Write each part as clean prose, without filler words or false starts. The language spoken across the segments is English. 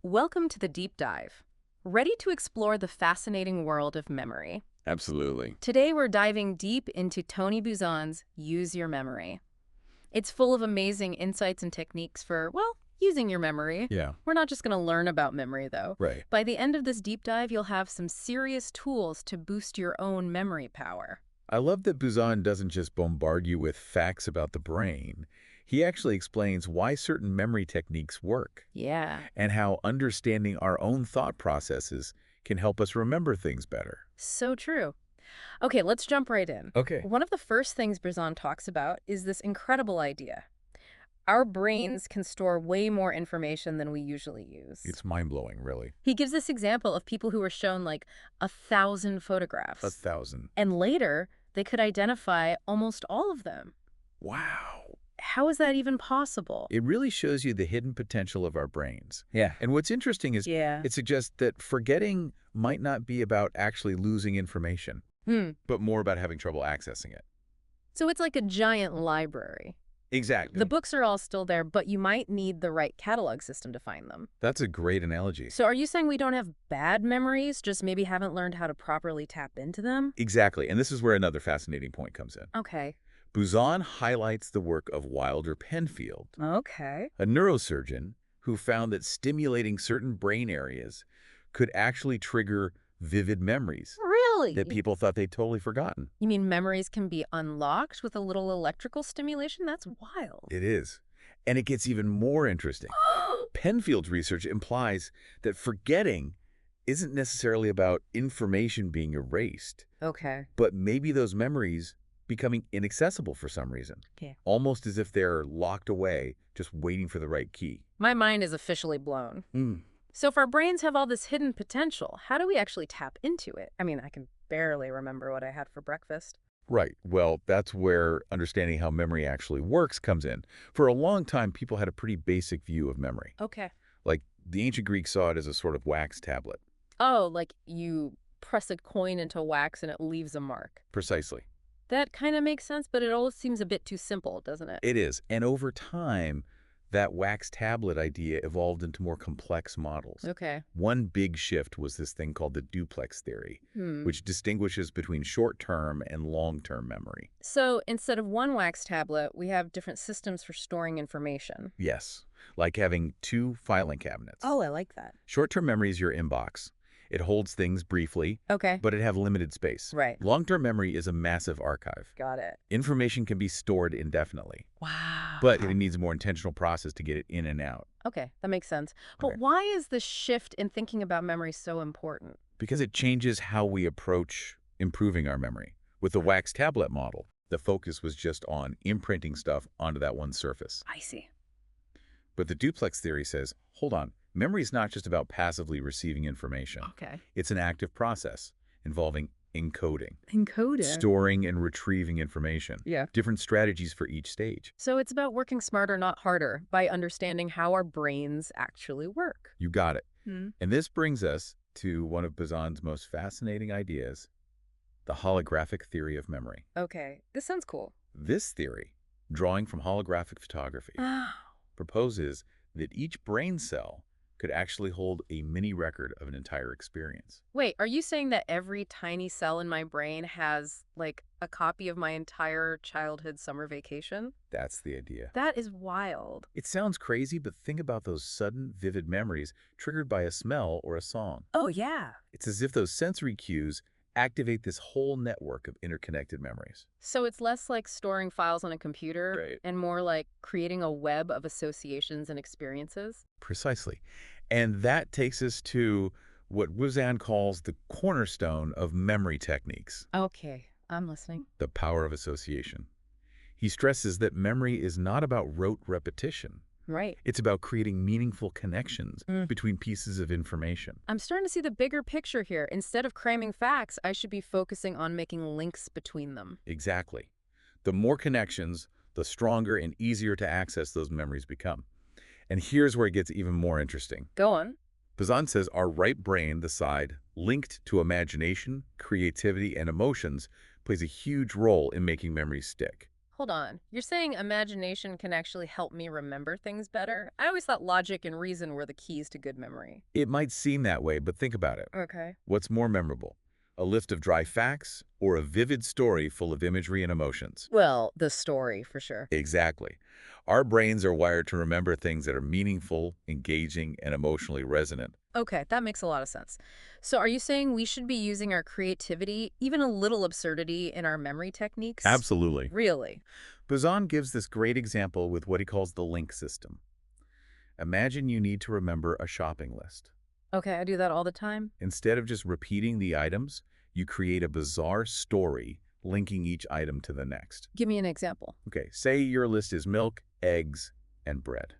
Welcome to the deep dive. Ready to explore the fascinating world of memory? Absolutely. Today we're diving deep into Tony Buzan's Use Your Memory. It's full of amazing insights and techniques for, well, using your memory. Yeah, We're not just going to learn about memory, though. right. By the end of this deep dive, you'll have some serious tools to boost your own memory power. I love that Buzan doesn't just bombard you with facts about the brain. He actually explains why certain memory techniques work Yeah, and how understanding our own thought processes can help us remember things better. so true. Okay, let's jump right in. Okay. One of the first things Buzan talks about is this incredible idea. Our brains can store way more information than we usually use. It's mind-blowing, really. He gives this example of people who were shown like 1,000 photographs. 1,000. And later, they could identify almost all of them. Wow. How is that even possible? It really shows you the hidden potential of our brains. Yeah. And what's interesting is Yeah. it suggests that forgetting might not be about actually losing information, but more about having trouble accessing it. So it's like a giant library. Exactly. The books are all still there, but you might need the right catalog system to find them. That's a great analogy. So are you saying we don't have bad memories, just maybe haven't learned how to properly tap into them? Exactly. And this is where another fascinating point comes in. Okay. Buzan highlights the work of Wilder Penfield, Okay. a neurosurgeon who found that stimulating certain brain areas could actually trigger vivid memories Really? that people thought they'd totally forgotten. You mean memories can be unlocked with a little electrical stimulation? That's wild. It is. And it gets even more interesting. Penfield's research implies that forgetting isn't necessarily about information being erased, Okay. but maybe those memories becoming inaccessible for some reason, Yeah. almost as if they're locked away, just waiting for the right key. My mind is officially blown. So if our brains have all this hidden potential, how do we actually tap into it? I mean, I can barely remember what I had for breakfast. Right. Well, that's where understanding how memory actually works comes in. For a long time, people had a pretty basic view of memory. Okay. Like, the ancient Greeks saw it as a sort of wax tablet. Oh, like you press a coin into wax and it leaves a mark. Precisely. That kind of makes sense, but it all seems a bit too simple, doesn't it? It is. And over time, that wax tablet idea evolved into more complex models. Okay. One big shift was this thing called the duplex theory, Hmm. which distinguishes between short-term and long-term memory. So instead of one wax tablet, we have different systems for storing information. Yes, like having two filing cabinets. Oh, I like that. Short-term memory is your inbox. It holds things briefly, Okay. but it have limited space. Right. Long-term memory is a massive archive. Got it. Information can be stored indefinitely, Wow. but it needs a more intentional process to get it in and out. Okay, that makes sense. But Okay. why is this shift in thinking about memory so important? Because it changes how we approach improving our memory. With the wax tablet model, the focus was just on imprinting stuff onto that one surface. I see. But the duplex theory says, hold on, memory is not just about passively receiving information. Okay. It's an active process involving encoding, Encoded. storing and retrieving information. Yeah. Different strategies for each stage. So it's about working smarter, not harder, by understanding how our brains actually work. You got it. Hmm. And this brings us to one of Buzan's most fascinating ideas, the holographic theory of memory. Okay, this sounds cool. This theory, drawing from holographic photography, Oh. proposes that each brain cell could actually hold a mini record of an entire experience. Wait, are you saying that every tiny cell in my brain has, like, a copy of my entire childhood summer vacation? That's the idea. That is wild. It sounds crazy, but think about those sudden, vivid memories triggered by a smell or a song. Oh, yeah. It's as if those sensory cues activate this whole network of interconnected memories. So it's less like storing files on a computer Right. and more like creating a web of associations and experiences? Precisely. And that takes us to what Buzan calls the cornerstone of memory techniques, Okay, I'm listening. the power of association. He stresses that memory is not about rote repetition. Right. It's about creating meaningful connections Mm. between pieces of information. I'm starting to see the bigger picture here. Instead of cramming facts, I should be focusing on making links between them. Exactly. The more connections, the stronger and easier to access those memories become. And here's where it gets even more interesting. Go on. Buzan says our right brain, the side linked to imagination, creativity, and emotions, plays a huge role in making memories stick. Hold on. You're saying imagination can actually help me remember things better? I always thought logic and reason were the keys to good memory. It might seem that way, but think about it. Okay. What's more memorable? A list of dry facts or a vivid story full of imagery and emotions? Well, the story, for sure. Exactly. Our brains are wired to remember things that are meaningful, engaging, and emotionally resonant. Okay, that makes a lot of sense. So are you saying we should be using our creativity, even a little absurdity, in our memory techniques? Absolutely. Really? Buzan gives this great example with what he calls the link system. Imagine you need to remember a shopping list. Okay, I do that all the time. Instead of just repeating the items, you create a bizarre story linking each item to the next. Give me an example. Okay, say your list is milk, eggs, and bread.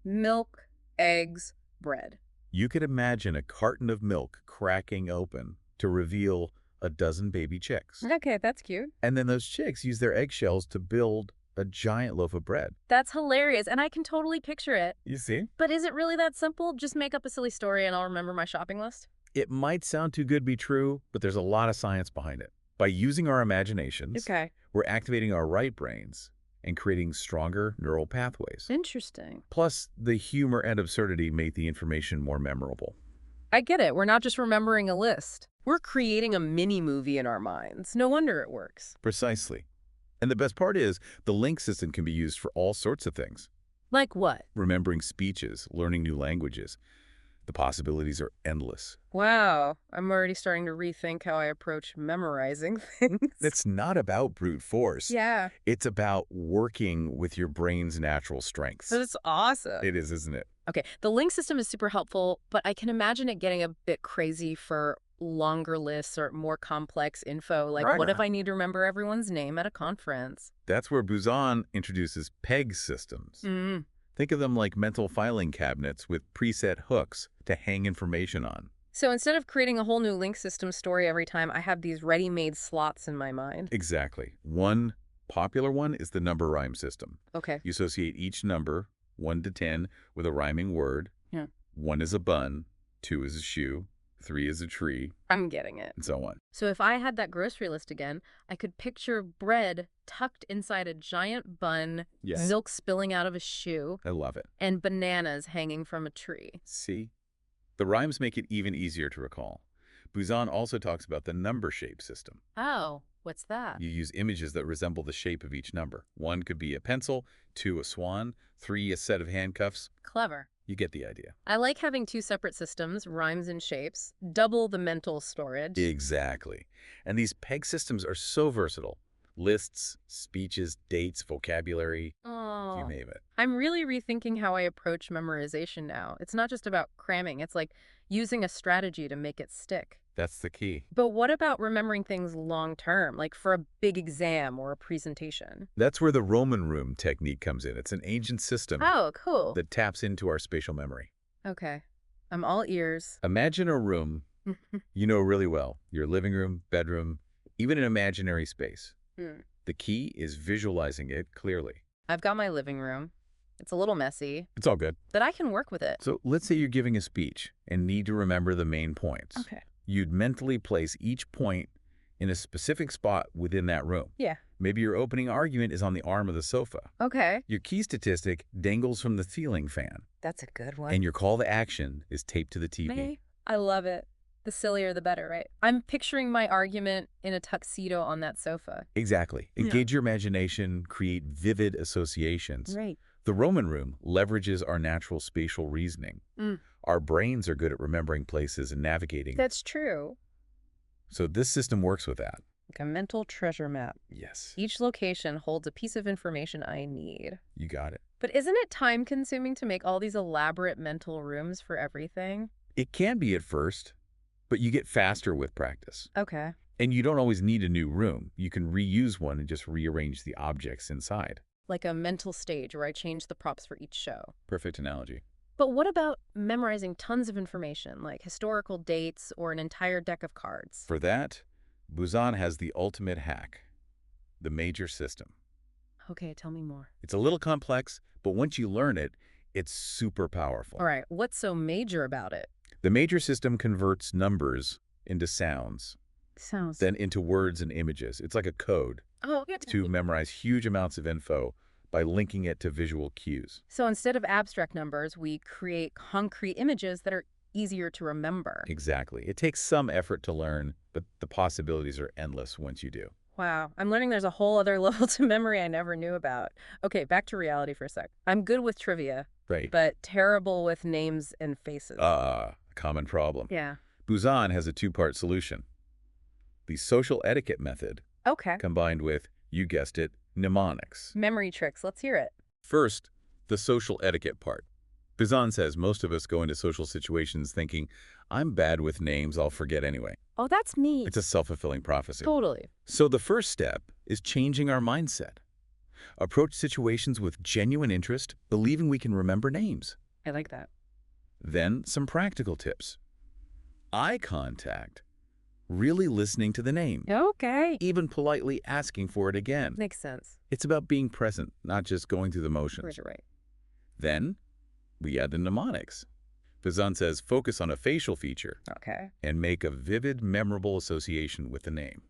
Milk, eggs, bread. You could imagine a carton of milk cracking open to reveal a dozen baby chicks. Okay, that's cute. And then those chicks use their eggshells to build a giant loaf of bread. That's hilarious, and I can totally picture it. You see? But is it really that simple? Just make up a silly story and I'll remember my shopping list? It might sound too good to be true, but there's a lot of science behind it. By using our imaginations, Okay. we're activating our right brains and creating stronger neural pathways. Interesting. Plus, the humor and absurdity make the information more memorable. I get it. We're not just remembering a list. We're creating a mini-movie in our minds. No wonder it works. Precisely. And the best part is, the link system can be used for all sorts of things. Like what? Remembering speeches, learning new languages. The possibilities are endless. Wow. I'm already starting to rethink how I approach memorizing things. It's not about brute force. Yeah. It's about working with your brain's natural strengths. That's awesome. It is, isn't it? Okay, the link system is super helpful, but I can imagine it getting a bit crazy for longer lists or more complex info. Like, Right. what if I need to remember everyone's name at a conference? That's where Buzan introduces PEG systems. Mm. Think of them like mental filing cabinets with preset hooks to hang information on. So instead of creating a whole new link system story every time, I have these ready-made slots in my mind. Exactly. One popular one is the number rhyme system. Okay. You associate each number, 1 to 10, with a rhyming word. Yeah. 1 is a bun, 2 is a shoe, 3 is a tree, I'm getting it. and so on. So if I had that grocery list again, I could picture bread tucked inside a giant bun, Yes. milk spilling out of a shoe, I love it. and bananas hanging from a tree. See? The rhymes make it even easier to recall. Buzan also talks about the number shape system. Oh, what's that? You use images that resemble the shape of each number. 1 could be a pencil, 2 a swan, 3 a set of handcuffs. Clever. You get the idea. I like having two separate systems, rhymes and shapes, double the mental storage. Exactly. And these PEG systems are so versatile. Lists, speeches, dates, vocabulary, Oh, you name it. I'm really rethinking how I approach memorization now. It's not just about cramming, it's like using a strategy to make it stick. That's the key. But what about remembering things long term, like for a big exam or a presentation? That's where the Roman room technique comes in. It's an ancient system Oh, cool. that taps into our spatial memory. Okay. I'm all ears. Imagine a room you know really well. Your living room, bedroom, even an imaginary space. Hmm. The key is visualizing it clearly. I've got my living room. It's a little messy, It's all good. but I can work with it. So let's say you're giving a speech and need to remember the main points. Okay. You'd mentally place each point in a specific spot within that room. Yeah. Maybe your opening argument is on the arm of the sofa. Okay. Your key statistic dangles from the ceiling fan. That's a good one. And your call to action is taped to the TV. May. I love it. The sillier the better, right? I'm picturing my argument in a tuxedo on that sofa. Exactly. Yeah. Engage your imagination, create vivid associations. Right. The Roman room leverages our natural spatial reasoning. Mm. Our brains are good at remembering places and navigating. That's true. So this system works with that. Like a mental treasure map. Yes. Each location holds a piece of information I need. You got it. But isn't it time-consuming to make all these elaborate mental rooms for everything? It can be at first, but you get faster with practice. Okay. And you don't always need a new room. You can reuse one and just rearrange the objects inside. Like a mental stage where I change the props for each show. Perfect analogy. But what about memorizing tons of information, like historical dates or an entire deck of cards? For that, Buzan has the ultimate hack, the major system. Okay, tell me more. It's a little complex, but once you learn it, it's super powerful. All right, what's so major about it? The major system converts numbers into sounds, Sounds. then into words and images. It's like a code. Oh, yeah. to memorize huge amounts of info by linking it to visual cues. So instead of abstract numbers, we create concrete images that are easier to remember. Exactly. It takes some effort to learn, but the possibilities are endless once you do. Wow, I'm learning there's a whole other level to memory I never knew about. Okay, back to reality for a sec. I'm good with trivia, Right. but terrible with names and faces. Common problem. Yeah. Buzan has a two-part solution. The social etiquette method Okay. combined with, you guessed it, mnemonics. Memory tricks. Let's hear it. First, the social etiquette part. Buzan says most of us go into social situations thinking, I'm bad with names, I'll forget anyway. Oh, that's me. It's a self-fulfilling prophecy. Totally. So the first step is changing our mindset. Approach situations with genuine interest, believing we can remember names. I like that. Then some practical tips. Eye contact. Really listening to the name. Okay. Even politely asking for it again. Makes sense. It's about being present, not just going through the motions. Right. Then we add the mnemonics. Buzan says focus on a facial feature Okay. and make a vivid, memorable association with the name.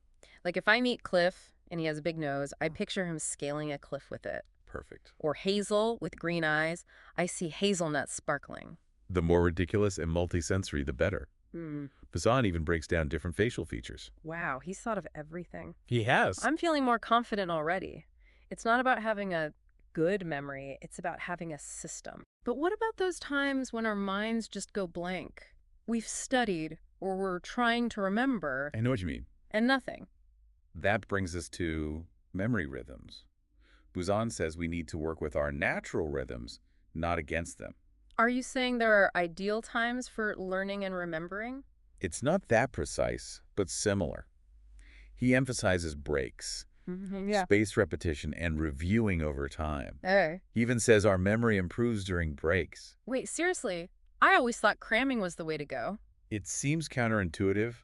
Like if I meet Cliff and he has a big nose, I picture him scaling a cliff with it. Perfect. Or Hazel with green eyes, I see hazelnuts sparkling. The more ridiculous and multisensory, the better. Buzan even breaks down different facial features. Wow, he's thought of everything. He has. I'm feeling more confident already. It's not about having a good memory, it's about having a system. But what about those times when our minds just go blank? We've studied, or we're trying to remember, I know what you mean. and nothing. That brings us to memory rhythms. Buzan says we need to work with our natural rhythms, not against them. Are you saying there are ideal times for learning and remembering? It's not that precise, but similar. He emphasizes breaks, Yeah. spaced repetition, and reviewing over time. Hey. He even says our memory improves during breaks. Wait, seriously? I always thought cramming was the way to go. It seems counterintuitive,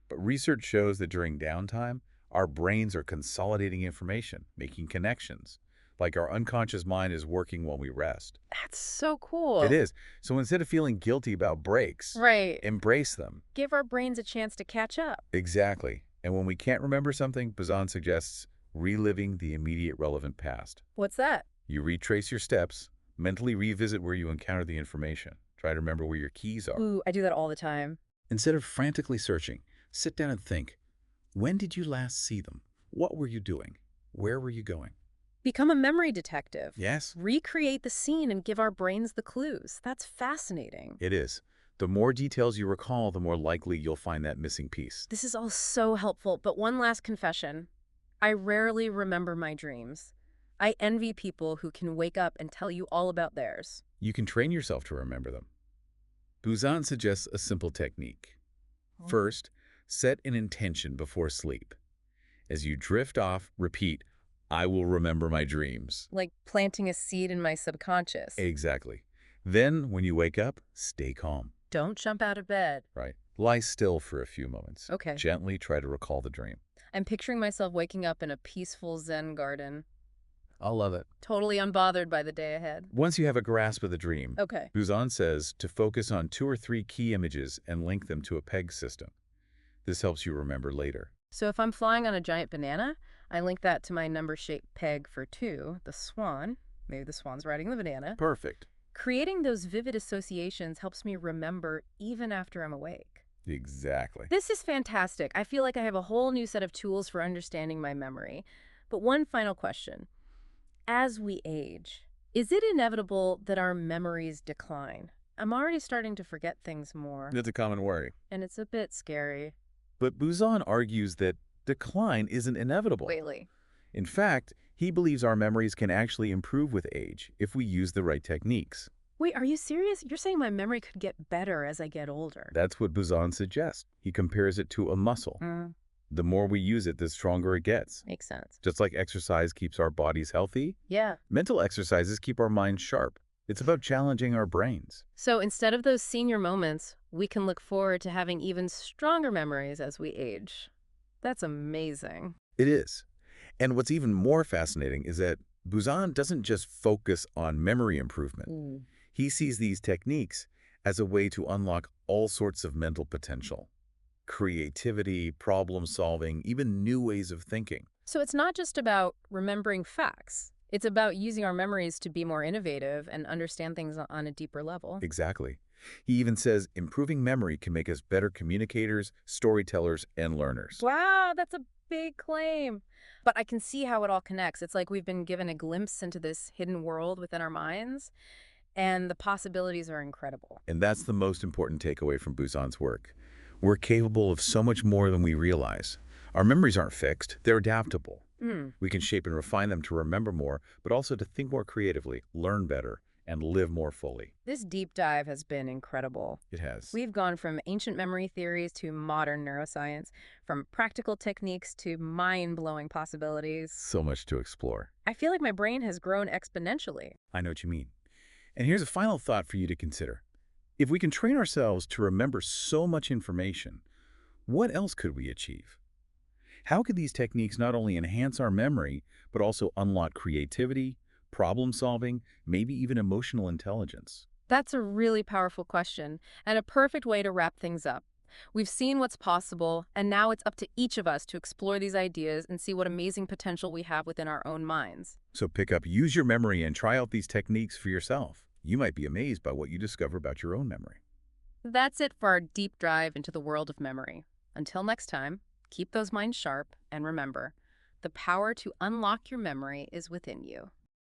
but research shows that during downtime, our brains are consolidating information, making connections, like our unconscious mind is working while we rest. That's so cool. It is. So instead of feeling guilty about breaks, Right. embrace them. Give our brains a chance to catch up. Exactly. And when we can't remember something, Buzan suggests reliving the immediate relevant past. What's that? You retrace your steps, mentally revisit where you encounter the information. Try to remember where your keys are. Ooh, I do that all the time. Instead of frantically searching, sit down and think, when did you last see them? What were you doing? Where were you going? Become a memory detective. Yes, Recreate the scene and give our brains the clues. That's fascinating. it is. The more details you recall, the more likely you'll find that missing piece. This is all so helpful, but one last confession. I rarely remember my dreams. I envy people who can wake up and tell you all about theirs. You can train yourself to remember them. Buzan suggests a simple technique. First, set an intention before sleep. As you drift off, repeat, I will remember my dreams. Like planting a seed in my subconscious. Exactly. Then, when you wake up, stay calm. Don't jump out of bed. Right. Lie still for a few moments. Okay. Gently try to recall the dream. I'm picturing myself waking up in a peaceful Zen garden, I'll love it. totally unbothered by the day ahead. Once you have a grasp of the dream, Okay. Buzan says to focus on 2 or 3 key images and link them to a peg system. This helps you remember later. So if I'm flying on a giant banana, I link that to my number-shaped peg for 2, the swan. Maybe the swan's riding the banana. Perfect. Creating those vivid associations helps me remember even after I'm awake. Exactly. This is fantastic. I feel like I have a whole new set of tools for understanding my memory. But one final question. As we age, is it inevitable that our memories decline? I'm already starting to forget things more, That's a common worry. and it's a bit scary. But Buzan argues that decline isn't inevitable. Whaley. In fact, he believes our memories can actually improve with age if we use the right techniques. Wait, are you serious? You're saying my memory could get better as I get older? That's what Buzan suggests. He compares it to a muscle. The more we use it, the stronger it gets. Makes sense. Just like exercise keeps our bodies healthy, Yeah. mental exercises keep our minds sharp. It's about challenging our brains. So instead of those senior moments, we can look forward to having even stronger memories as we age. That's amazing. It is. And what's even more fascinating is that Buzan doesn't just focus on memory improvement. He sees these techniques as a way to unlock all sorts of mental potential. Creativity, problem solving, even new ways of thinking. So it's not just about remembering facts. It's about using our memories to be more innovative and understand things on a deeper level. Exactly. He even says improving memory can make us better communicators, storytellers, and learners. Wow, that's a big claim. But I can see how it all connects. It's like we've been given a glimpse into this hidden world within our minds, and the possibilities are incredible. And that's the most important takeaway from Buzan's work. We're capable of so much more than we realize. Our memories aren't fixed, they're adaptable. Hmm. We can shape and refine them to remember more, but also to think more creatively, learn better, and live more fully. This deep dive has been incredible. It has We've gone from ancient memory theories to modern neuroscience, from practical techniques to mind-blowing possibilities. so much to explore. I feel like my brain has grown exponentially. I know what you mean. And here's a final thought for you to consider. If we can train ourselves to remember so much information, what else could we achieve? How could these techniques not only enhance our memory, but also unlock creativity, problem solving, maybe even emotional intelligence? That's a really powerful question, and a perfect way to wrap things up. We've seen what's possible, and now it's up to each of us to explore these ideas and see what amazing potential we have within our own minds. So pick up, use your memory, and try out these techniques for yourself. You might be amazed by what you discover about your own memory. That's it for our deep dive into the world of memory. Until next time, keep those minds sharp, and remember, the power to unlock your memory is within you.